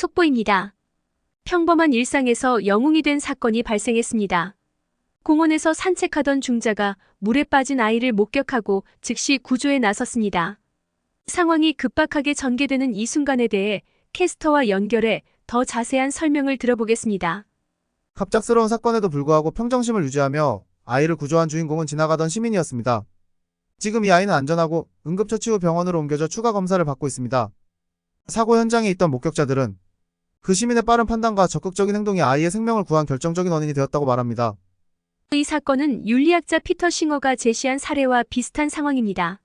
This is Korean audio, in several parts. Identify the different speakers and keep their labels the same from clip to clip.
Speaker 1: 속보입니다. 평범한 일상에서 영웅이 된 사건이 발생했습니다. 공원에서 산책하던 중자가 물에 빠진 아이를 목격하고 즉시 구조에 나섰습니다. 상황이 급박하게 전개되는 이 순간에 대해 캐스터와 연결해 더 자세한 설명을 들어보겠습니다.
Speaker 2: 갑작스러운 사건에도 불구하고 평정심을 유지하며 아이를 구조한 주인공은 지나가던 시민이었습니다. 지금 이 아이는 안전하고 응급처치 후 병원으로 옮겨져 추가 검사를 받고 있습니다. 사고 현장에 있던 목격자들은 그 시민의 빠른 판단과 적극적인 행동이 아이의 생명을 구한 결정적인 원인이 되었다고 말합니다.
Speaker 1: 이 사건은 윤리학자 피터 싱어가 제시한 사례와 비슷한 상황입니다.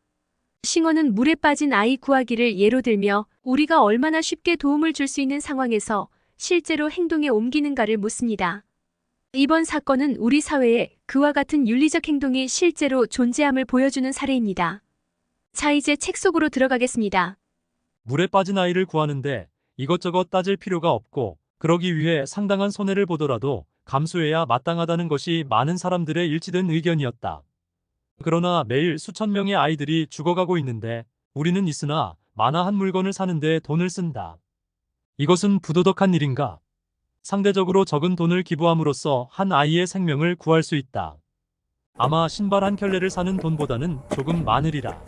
Speaker 1: 싱어는 물에 빠진 아이 구하기를 예로 들며 우리가 얼마나 쉽게 도움을 줄 수 있는 상황에서 실제로 행동에 옮기는가를 묻습니다. 이번 사건은 우리 사회에 그와 같은 윤리적 행동이 실제로 존재함을 보여주는 사례입니다. 자, 이제 책 속으로 들어가겠습니다.
Speaker 3: 물에 빠진 아이를 구하는데 이것저것 따질 필요가 없고 그러기 위해 상당한 손해를 보더라도 감수해야 마땅하다는 것이 많은 사람들의 일치된 의견이었다. 그러나 매일 수천 명의 아이들이 죽어가고 있는데 우리는 있으나 마나한 물건을 사는데 돈을 쓴다. 이것은 부도덕한 일인가? 상대적으로 적은 돈을 기부함으로써 한 아이의 생명을 구할 수 있다. 아마 신발 한 켤레를 사는 돈보다는 조금 많으리라.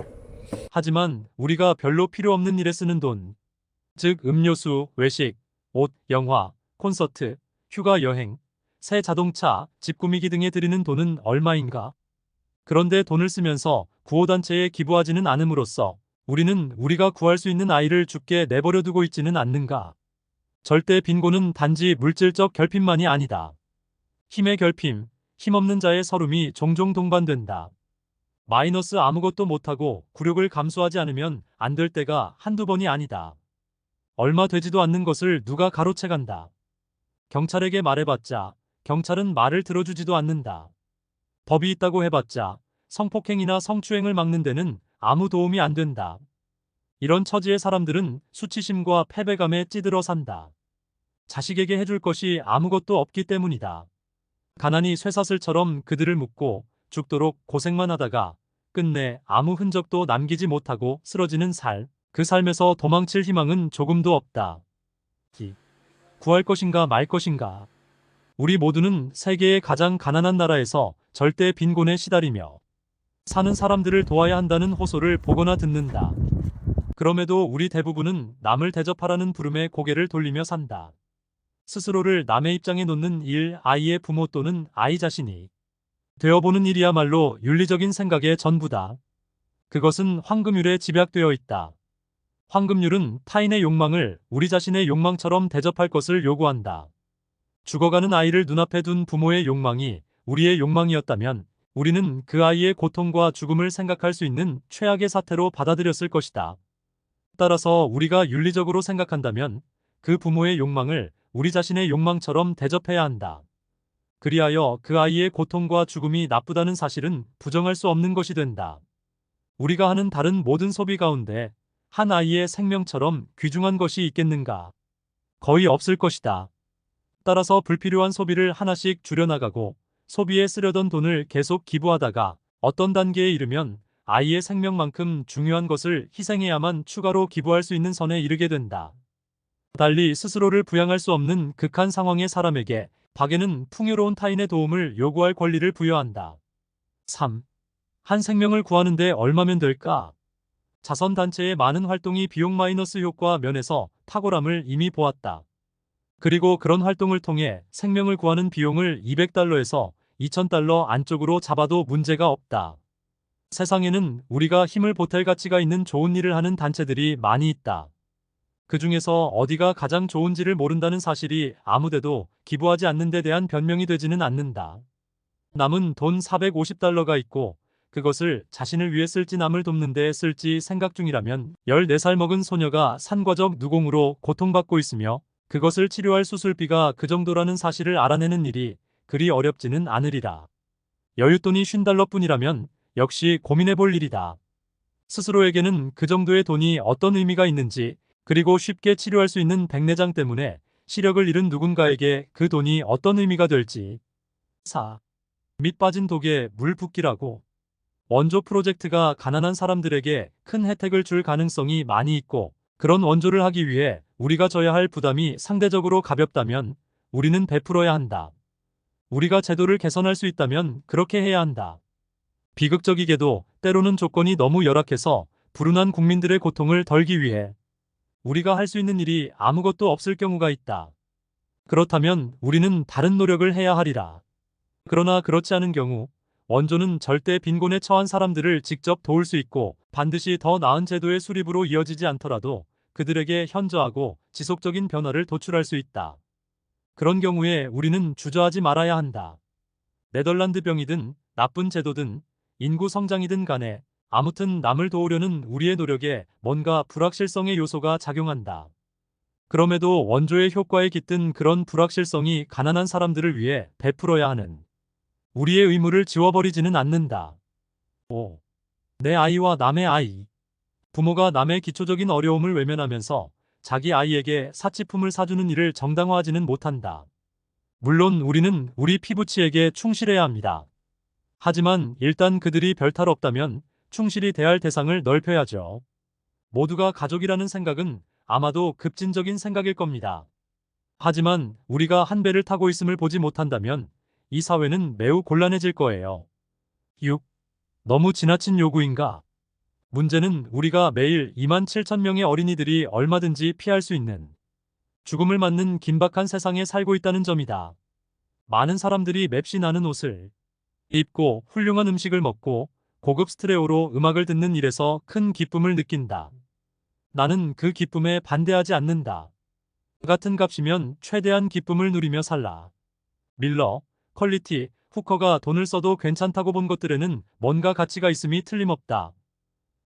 Speaker 3: 하지만 우리가 별로 필요 없는 일에 쓰는 돈, 즉 음료수, 외식, 옷, 영화, 콘서트, 휴가 여행, 새 자동차, 집 꾸미기 등에 들이는 돈은 얼마인가? 그런데 돈을 쓰면서 구호단체에 기부하지는 않음으로써 우리는 우리가 구할 수 있는 아이를 죽게 내버려 두고 있지는 않는가? 절대 빈곤은 단지 물질적 결핍만이 아니다. 힘의 결핍, 힘없는 자의 서름이 종종 동반된다. 마이너스 아무것도 못하고 굴욕을 감수하지 않으면 안 될 때가 한두 번이 아니다. 얼마 되지도 않는 것을 누가 가로채간다. 경찰에게 말해봤자 경찰은 말을 들어주지도 않는다. 법이 있다고 해봤자 성폭행이나 성추행을 막는 데는 아무 도움이 안 된다. 이런 처지의 사람들은 수치심과 패배감에 찌들어 산다. 자식에게 해줄 것이 아무것도 없기 때문이다. 가난이 쇠사슬처럼 그들을 묶고 죽도록 고생만 하다가 끝내 아무 흔적도 남기지 못하고 쓰러지는 그 삶에서 도망칠 희망은 조금도 없다. 구할 것인가 말 것인가. 우리 모두는 세계의 가장 가난한 나라에서 절대 빈곤에 시달리며 사는 사람들을 도와야 한다는 호소를 보거나 듣는다. 그럼에도 우리 대부분은 남을 대접하라는 부름에 고개를 돌리며 산다. 스스로를 남의 입장에 놓는 일, 아이의 부모 또는 아이 자신이 되어보는 일이야말로 윤리적인 생각의 전부다. 그것은 황금률에 집약되어 있다. 황금률은 타인의 욕망을 우리 자신의 욕망처럼 대접할 것을 요구한다. 죽어가는 아이를 눈앞에 둔 부모의 욕망이 우리의 욕망이었다면 우리는 그 아이의 고통과 죽음을 생각할 수 있는 최악의 사태로 받아들였을 것이다. 따라서 우리가 윤리적으로 생각한다면 그 부모의 욕망을 우리 자신의 욕망처럼 대접해야 한다. 그리하여 그 아이의 고통과 죽음이 나쁘다는 사실은 부정할 수 없는 것이 된다. 우리가 하는 다른 모든 소비 가운데 한 아이의 생명처럼 귀중한 것이 있겠는가? 거의 없을 것이다. 따라서 불필요한 소비를 하나씩 줄여나가고 소비에 쓰려던 돈을 계속 기부하다가 어떤 단계에 이르면 아이의 생명만큼 중요한 것을 희생해야만 추가로 기부할 수 있는 선에 이르게 된다. 달리 스스로를 부양할 수 없는 극한 상황의 사람에게 박애는 풍요로운 타인의 도움을 요구할 권리를 부여한다. 3. 한 생명을 구하는데 얼마면 될까? 자선단체의 많은 활동이 비용 마이너스 효과 면에서 탁월함을 이미 보았다. 그리고 그런 활동을 통해 생명을 구하는 비용을 $200에서 $2000 안쪽으로 잡아도 문제가 없다. 세상에는 우리가 힘을 보탤 가치가 있는 좋은 일을 하는 단체들이 많이 있다. 그 중에서 어디가 가장 좋은지를 모른다는 사실이 아무데도 기부하지 않는 데 대한 변명이 되지는 않는다. 남은 돈 $450가 있고 그것을 자신을 위해 쓸지 남을 돕는 데 쓸지 생각 중이라면 14살 먹은 소녀가 산과적 누공으로 고통받고 있으며 그것을 치료할 수술비가 그 정도라는 사실을 알아내는 일이 그리 어렵지는 않으리라. 여윳돈이 $50뿐이라면 역시 고민해볼 일이다. 스스로에게는 그 정도의 돈이 어떤 의미가 있는지 그리고 쉽게 치료할 수 있는 백내장 때문에 시력을 잃은 누군가에게 그 돈이 어떤 의미가 될지. 4. 밑 빠진 독에 물 붓기라고. 원조 프로젝트가 가난한 사람들에게 큰 혜택을 줄 가능성이 많이 있고 그런 원조를 하기 위해 우리가 져야 할 부담이 상대적으로 가볍다면 우리는 베풀어야 한다. 우리가 제도를 개선할 수 있다면 그렇게 해야 한다. 비극적이게도 때로는 조건이 너무 열악해서 불운한 국민들의 고통을 덜기 위해 우리가 할 수 있는 일이 아무것도 없을 경우가 있다. 그렇다면 우리는 다른 노력을 해야 하리라. 그러나 그렇지 않은 경우 원조는 절대 빈곤에 처한 사람들을 직접 도울 수 있고 반드시 더 나은 제도의 수립으로 이어지지 않더라도 그들에게 현저하고 지속적인 변화를 도출할 수 있다. 그런 경우에 우리는 주저하지 말아야 한다. 네덜란드 병이든 나쁜 제도든 인구 성장이든 간에 아무튼 남을 도우려는 우리의 노력에 뭔가 불확실성의 요소가 작용한다. 그럼에도 원조의 효과에 깃든 그런 불확실성이 가난한 사람들을 위해 베풀어야 하는 우리의 의무를 지워버리지는 않는다. 5. 내 아이와 남의 아이. 부모가 남의 기초적인 어려움을 외면하면서 자기 아이에게 사치품을 사주는 일을 정당화하지는 못한다. 물론 우리는 우리 피부치에게 충실해야 합니다. 하지만 일단 그들이 별탈 없다면 충실히 대할 대상을 넓혀야죠. 모두가 가족이라는 생각은 아마도 급진적인 생각일 겁니다. 하지만 우리가 한 배를 타고 있음을 보지 못한다면 이 사회는 매우 곤란해질 거예요. 6. 너무 지나친 요구인가? 문제는 우리가 매일 2만 7천 명의 어린이들이 얼마든지 피할 수 있는 죽음을 맞는 긴박한 세상에 살고 있다는 점이다. 많은 사람들이 맵시 나는 옷을 입고 훌륭한 음식을 먹고 고급 스테레오로 음악을 듣는 일에서 큰 기쁨을 느낀다. 나는 그 기쁨에 반대하지 않는다. 같은 값이면 최대한 기쁨을 누리며 살라. 밀러, 퀄리티, 후커가 돈을 써도 괜찮다고 본 것들에는 뭔가 가치가 있음이 틀림없다.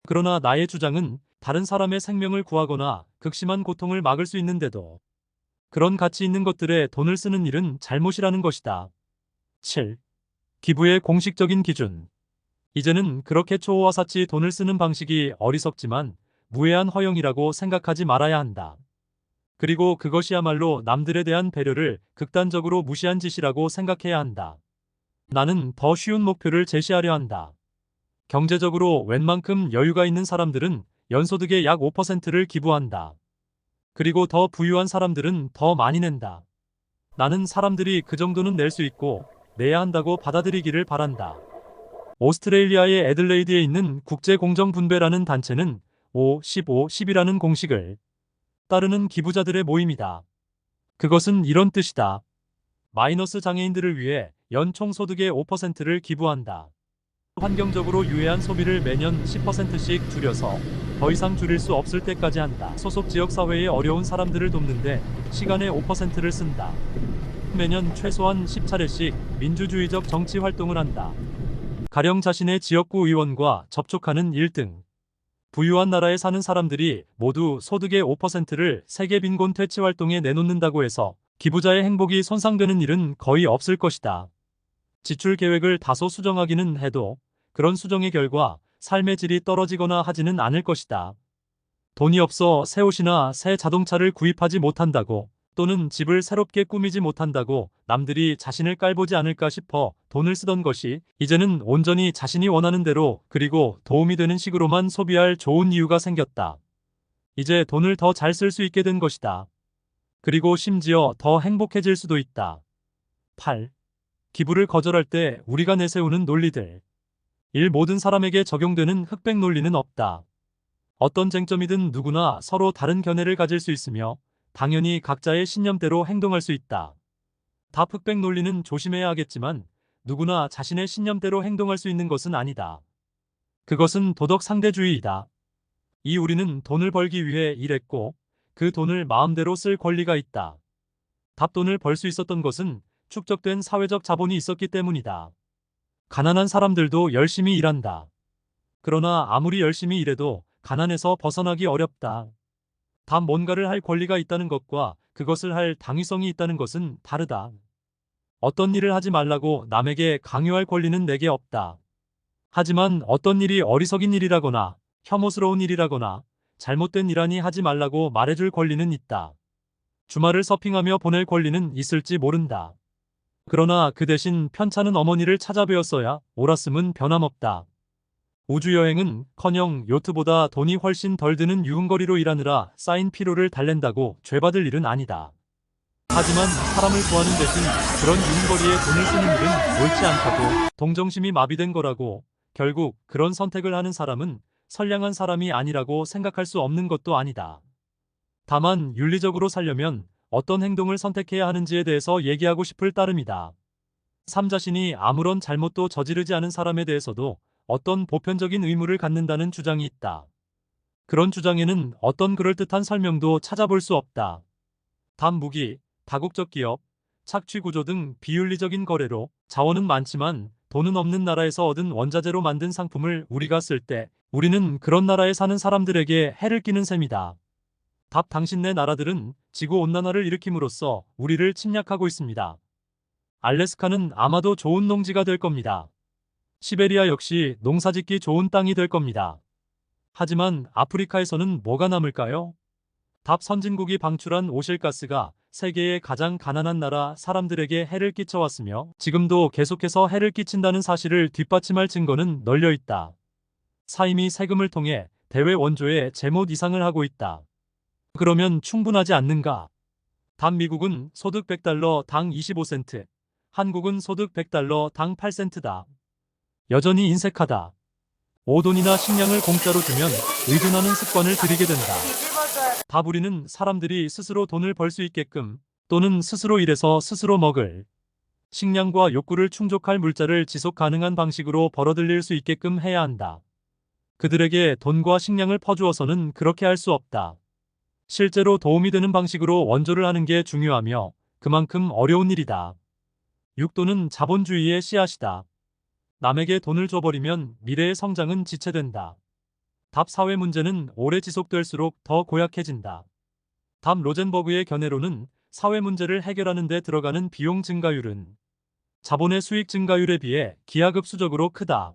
Speaker 3: 그러나 나의 주장은 다른 사람의 생명을 구하거나 극심한 고통을 막을 수 있는데도 그런 가치 있는 것들에 돈을 쓰는 일은 잘못이라는 것이다. 7. 기부의 공식적인 기준. 이제는 그렇게 초호화사치 돈을 쓰는 방식이 어리석지만 무해한 허영이라고 생각하지 말아야 한다. 그리고 그것이야말로 남들에 대한 배려를 극단적으로 무시한 짓이라고 생각해야 한다. 나는 더 쉬운 목표를 제시하려 한다. 경제적으로 웬만큼 여유가 있는 사람들은 연소득의 약 5%를 기부한다. 그리고 더 부유한 사람들은 더 많이 낸다. 나는 사람들이 그 정도는 낼 수 있고 내야 한다고 받아들이기를 바란다. 오스트레일리아의 애들레이드에 있는 국제공정분배라는 단체는 5, 15, 10이라는 공식을 따르는 기부자들의 모임이다. 그것은 이런 뜻이다. 마이너스 장애인들을 위해 연 총소득의 5%를 기부한다. 환경적으로 유해한 소비를 매년 10%씩 줄여서 더 이상 줄일 수 없을 때까지 한다. 소속 지역사회의 어려운 사람들을 돕는데 시간의 5%를 쓴다. 매년 최소한 10차례씩 민주주의적 정치 활동을 한다. 가령 자신의 지역구 의원과 접촉하는 1등. 부유한 나라에 사는 사람들이 모두 소득의 5%를 세계 빈곤 퇴치 활동에 내놓는다고 해서 기부자의 행복이 손상되는 일은 거의 없을 것이다. 지출 계획을 다소 수정하기는 해도 그런 수정의 결과 삶의 질이 떨어지거나 하지는 않을 것이다. 돈이 없어 새 옷이나 새 자동차를 구입하지 못한다고 또는 집을 새롭게 꾸미지 못한다고 남들이 자신을 깔보지 않을까 싶어 돈을 쓰던 것이 이제는 온전히 자신이 원하는 대로 그리고 도움이 되는 식으로만 소비할 좋은 이유가 생겼다. 이제 돈을 더 잘 쓸 수 있게 된 것이다. 그리고 심지어 더 행복해질 수도 있다. 8. 기부를 거절할 때 우리가 내세우는 논리들. 모든 사람에게 적용되는 흑백 논리는 없다. 어떤 쟁점이든 누구나 서로 다른 견해를 가질 수 있으며 당연히 각자의 신념대로 행동할 수 있다. 답 흑백 논리는 조심해야 하겠지만 누구나 자신의 신념대로 행동할 수 있는 것은 아니다. 그것은 도덕 상대주의이다. 우리는 돈을 벌기 위해 일했고 그 돈을 마음대로 쓸 권리가 있다. 돈을 벌 수 있었던 것은 축적된 사회적 자본이 있었기 때문이다. 가난한 사람들도 열심히 일한다. 그러나 아무리 열심히 일해도 가난에서 벗어나기 어렵다. 뭔가를 할 권리가 있다는 것과 그것을 할 당위성이 있다는 것은 다르다. 어떤 일을 하지 말라고 남에게 강요할 권리는 내게 없다. 하지만 어떤 일이 어리석인 일이라거나 혐오스러운 일이라거나 잘못된 일하니 하지 말라고 말해줄 권리는 있다. 주말을 서핑하며 보낼 권리는 있을지 모른다. 그러나 그 대신 편찮은 어머니를 찾아뵈었어야 옳았음은 변함없다. 우주여행은 요트보다 돈이 훨씬 덜 드는 유흥거리로 일하느라 쌓인 피로를 달랜다고 죄받을 일은 아니다. 하지만 사람을 구하는 대신 그런 유흥거리에 돈을 쓰는 일은 옳지 않다고, 동정심이 마비된 거라고, 결국 그런 선택을 하는 사람은 선량한 사람이 아니라고 생각할 수 없는 것도 아니다. 다만 윤리적으로 살려면 어떤 행동을 선택해야 하는지에 대해서 얘기하고 싶을 따름이다. 삶 자신이 아무런 잘못도 저지르지 않은 사람에 대해서도 어떤 보편적인 의무를 갖는다는 주장이 있다. 그런 주장에는 어떤 그럴듯한 설명도 찾아볼 수 없다. 단무기, 다국적 기업, 착취 구조 등 비윤리적인 거래로 자원은 많지만 돈은 없는 나라에서 얻은 원자재로 만든 상품을 우리가 쓸 때 우리는 그런 나라에 사는 사람들에게 해를 끼는 셈이다. 답 당신네 나라들은 지구온난화를 일으킴으로써 우리를 침략하고 있습니다. 알래스카는 아마도 좋은 농지가 될 겁니다. 시베리아 역시 농사짓기 좋은 땅이 될 겁니다. 하지만 아프리카에서는 뭐가 남을까요? 답 선진국이 방출한 오실가스가 세계의 가장 가난한 나라 사람들에게 해를 끼쳐왔으며 지금도 계속해서 해를 끼친다는 사실을 뒷받침할 증거는 널려 있다. 사임이 세금을 통해 대외 원조에 제못 이상을 하고 있다. 그러면 충분하지 않는가? 단 미국은 소득 100달러 당 25센트, 한국은 소득 100달러 당 8센트다. 여전히 인색하다. 오돈이나 식량을 공짜로 주면 의존하는 습관을 들이게 된다. 답 우리는 사람들이 스스로 돈을 벌 수 있게끔 또는 스스로 일해서 스스로 먹을 식량과 욕구를 충족할 물자를 지속 가능한 방식으로 벌어들일 수 있게끔 해야 한다. 그들에게 돈과 식량을 퍼주어서는 그렇게 할 수 없다. 실제로 도움이 되는 방식으로 원조를 하는 게 중요하며 그만큼 어려운 일이다. 육도는 자본주의의 씨앗이다. 남에게 돈을 줘버리면 미래의 성장은 지체된다. 답 사회 문제는 오래 지속될수록 더 고약해진다. 답 로젠버그의 견해로는 사회 문제를 해결하는 데 들어가는 비용 증가율은 자본의 수익 증가율에 비해 기하급수적으로 크다.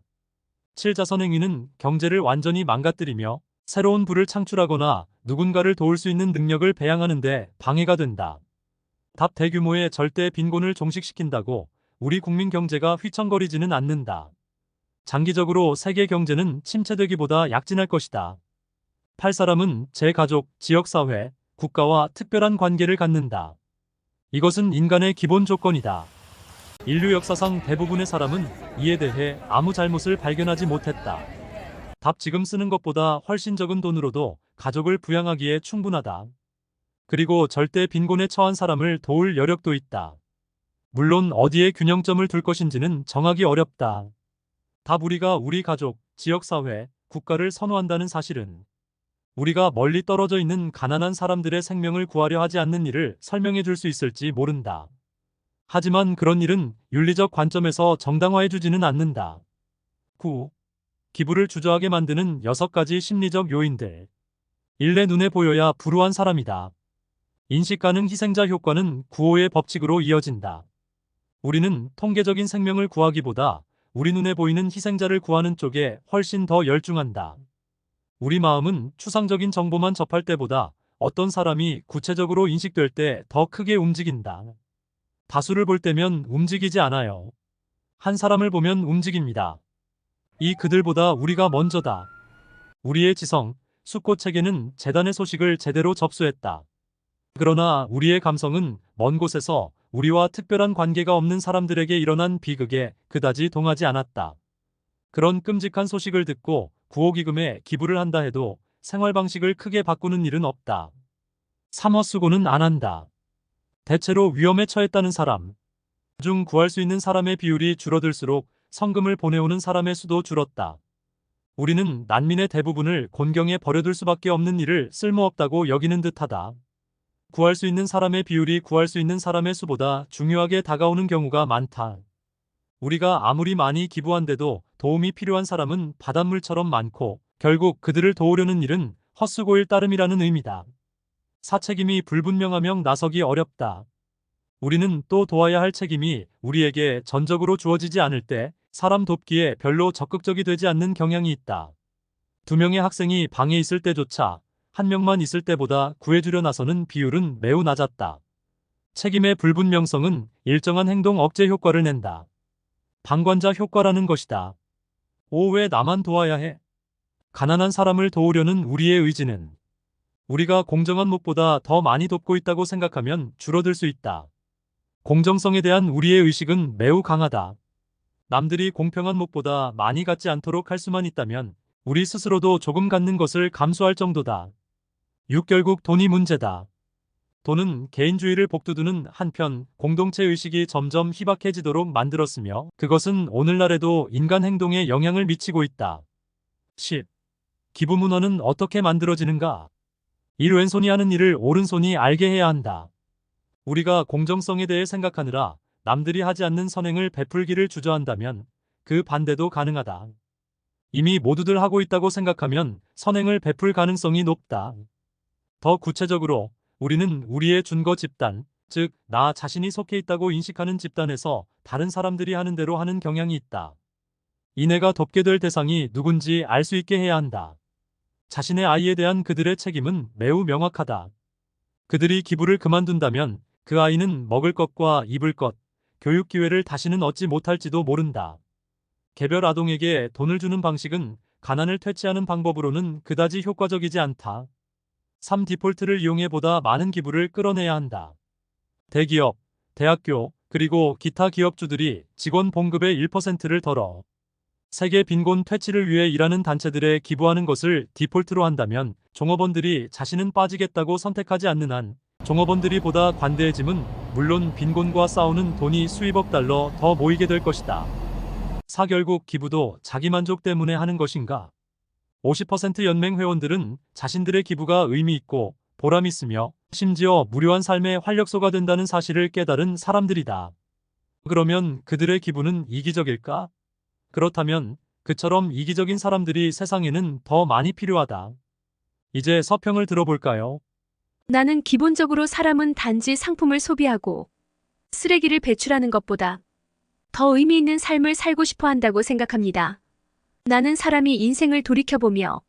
Speaker 3: 7자선 행위는 경제를 완전히 망가뜨리며 새로운 부를 창출하거나 누군가를 도울 수 있는 능력을 배양하는 데 방해가 된다. 답 대규모의 절대 빈곤을 종식시킨다고 우리 국민 경제가 휘청거리지는 않는다. 장기적으로 세계 경제는 침체되기보다 약진할 것이다. 8사람은 제 가족, 지역사회, 국가와 특별한 관계를 갖는다. 이것은 인간의 기본 조건이다. 인류 역사상 대부분의 사람은 이에 대해 아무 잘못을 발견하지 못했다. 답 지금 쓰는 것보다 훨씬 적은 돈으로도 가족을 부양하기에 충분하다. 그리고 절대 빈곤에 처한 사람을 도울 여력도 있다. 물론 어디에 균형점을 둘 것인지는 정하기 어렵다. 답 우리가 우리 가족, 지역사회, 국가를 선호한다는 사실은 우리가 멀리 떨어져 있는 가난한 사람들의 생명을 구하려 하지 않는 일을 설명해 줄 수 있을지 모른다. 하지만 그런 일은 윤리적 관점에서 정당화해 주지는 않는다. 9. 기부를 주저하게 만드는 6가지 심리적 요인들. 1. 내 눈에 보여야 불우한 사람이다. 인식 가능 희생자 효과는 구호의 법칙으로 이어진다. 우리는 통계적인 생명을 구하기보다 우리 눈에 보이는 희생자를 구하는 쪽에 훨씬 더 열중한다. 우리 마음은 추상적인 정보만 접할 때보다 어떤 사람이 구체적으로 인식될 때 더 크게 움직인다. 다수를 볼 때면 움직이지 않아요. 한 사람을 보면 움직입니다. 이 그들보다 우리가 먼저다. 우리의 지성, 숙고체계는 재단의 소식을 제대로 접수했다. 그러나 우리의 감성은 먼 곳에서 우리와 특별한 관계가 없는 사람들에게 일어난 비극에 그다지 동하지 않았다. 그런 끔찍한 소식을 듣고 구호기금에 기부를 한다 해도 생활 방식을 크게 바꾸는 일은 없다. 삼허수고는 안 한다. 대체로 위험에 처했다는 사람 중 구할 수 있는 사람의 비율이 줄어들수록 성금을 보내오는 사람의 수도 줄었다. 우리는 난민의 대부분을 곤경에 버려둘 수밖에 없는 일을 쓸모없다고 여기는 듯하다. 구할 수 있는 사람의 비율이 구할 수 있는 사람의 수보다 중요하게 다가오는 경우가 많다. 우리가 아무리 많이 기부한데도 도움이 필요한 사람은 바닷물처럼 많고 결국 그들을 도우려는 일은 헛수고일 따름이라는 의미다. 사책임이 불분명하면 나서기 어렵다. 우리는 또 도와야 할 책임이 우리에게 전적으로 주어지지 않을 때 사람 돕기에 별로 적극적이 되지 않는 경향이 있다. 2명의 학생이 방에 있을 때조차 1명만 있을 때보다 구해주려 나서는 비율은 매우 낮았다. 책임의 불분명성은 일정한 행동 억제 효과를 낸다. 방관자 효과라는 것이다. 왜 나만 도와야 해? 가난한 사람을 도우려는 우리의 의지는 우리가 공정한 무엇보다 더 많이 돕고 있다고 생각하면 줄어들 수 있다. 공정성에 대한 우리의 의식은 매우 강하다. 남들이 공평한 무엇보다 많이 갖지 않도록 할 수만 있다면 우리 스스로도 조금 갖는 것을 감수할 정도다. 결국 돈이 문제다. 돈은 개인주의를 복두두는 한편 공동체 의식이 점점 희박해지도록 만들었으며 그것은 오늘날에도 인간 행동에 영향을 미치고 있다. 10. 기부 문화는 어떻게 만들어지는가? 왼손이 하는 일을 오른손이 알게 해야 한다. 우리가 공정성에 대해 생각하느라 남들이 하지 않는 선행을 베풀기를 주저한다면 그 반대도 가능하다. 이미 모두들 하고 있다고 생각하면 선행을 베풀 가능성이 높다. 더 구체적으로 우리는 우리의 준거 집단, 즉 나 자신이 속해 있다고 인식하는 집단에서 다른 사람들이 하는 대로 하는 경향이 있다. 이내가 돕게 될 대상이 누군지 알 수 있게 해야 한다. 자신의 아이에 대한 그들의 책임은 매우 명확하다. 그들이 기부를 그만둔다면 그 아이는 먹을 것과 입을 것, 교육 기회를 다시는 얻지 못할지도 모른다. 개별 아동에게 돈을 주는 방식은 가난을 퇴치하는 방법으로는 그다지 효과적이지 않다. 3. 디폴트를 이용해 보다 많은 기부를 끌어내야 한다. 대기업, 대학교, 그리고 기타 기업주들이 직원 봉급의 1%를 덜어 세계 빈곤 퇴치를 위해 일하는 단체들에 기부하는 것을 디폴트로 한다면 종업원들이 자신은 빠지겠다고 선택하지 않는 한 종업원들이 보다 관대해짐은 물론 빈곤과 싸우는 돈이 수십억 달러 더 모이게 될 것이다. 결국 기부도 자기만족 때문에 하는 것인가? 50% 연맹 회원들은 자신들의 기부가 의미 있고 보람 있으며 심지어 무료한 삶의 활력소가 된다는 사실을 깨달은 사람들이다. 그러면 그들의 기부는 이기적일까? 그렇다면 그처럼 이기적인 사람들이 세상에는 더 많이 필요하다. 이제 서평을 들어볼까요?
Speaker 1: 나는 기본적으로 사람은 단지 상품을 소비하고 쓰레기를 배출하는 것보다 더 의미 있는 삶을 살고 싶어 한다고 생각합니다. 나는 사람이 인생을 돌이켜보며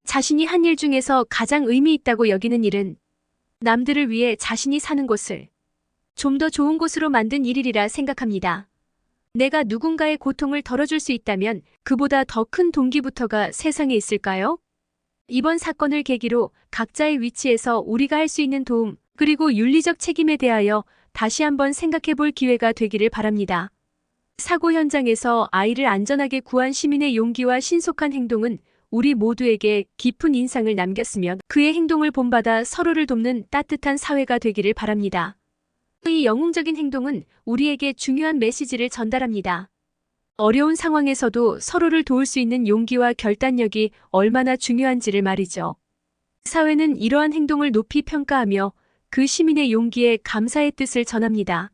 Speaker 1: 자신이 한 일 중에서 가장 의미 있다고 여기는 일은 남들을 위해 자신이 사는 곳을 좀 더 좋은 곳으로 만든 일이라 생각합니다. 내가 누군가의 고통을 덜어줄 수 있다면 그보다 더 큰 동기부터가 세상에 있을까요? 이번 사건을 계기로 각자의 위치에서 우리가 할 수 있는 도움, 그리고 윤리적 책임에 대하여 다시 한번 생각해 볼 기회가 되기를 바랍니다. 사고 현장에서 아이를 안전하게 구한 시민의 용기와 신속한 행동은 우리 모두에게 깊은 인상을 남겼으며 그의 행동을 본받아 서로를 돕는 따뜻한 사회가 되기를 바랍니다. 이 영웅적인 행동은 우리에게 중요한 메시지를 전달합니다. 어려운 상황에서도 서로를 도울 수 있는 용기와 결단력이 얼마나 중요한지를 말이죠. 사회는 이러한 행동을 높이 평가하며 그 시민의 용기에 감사의 뜻을 전합니다.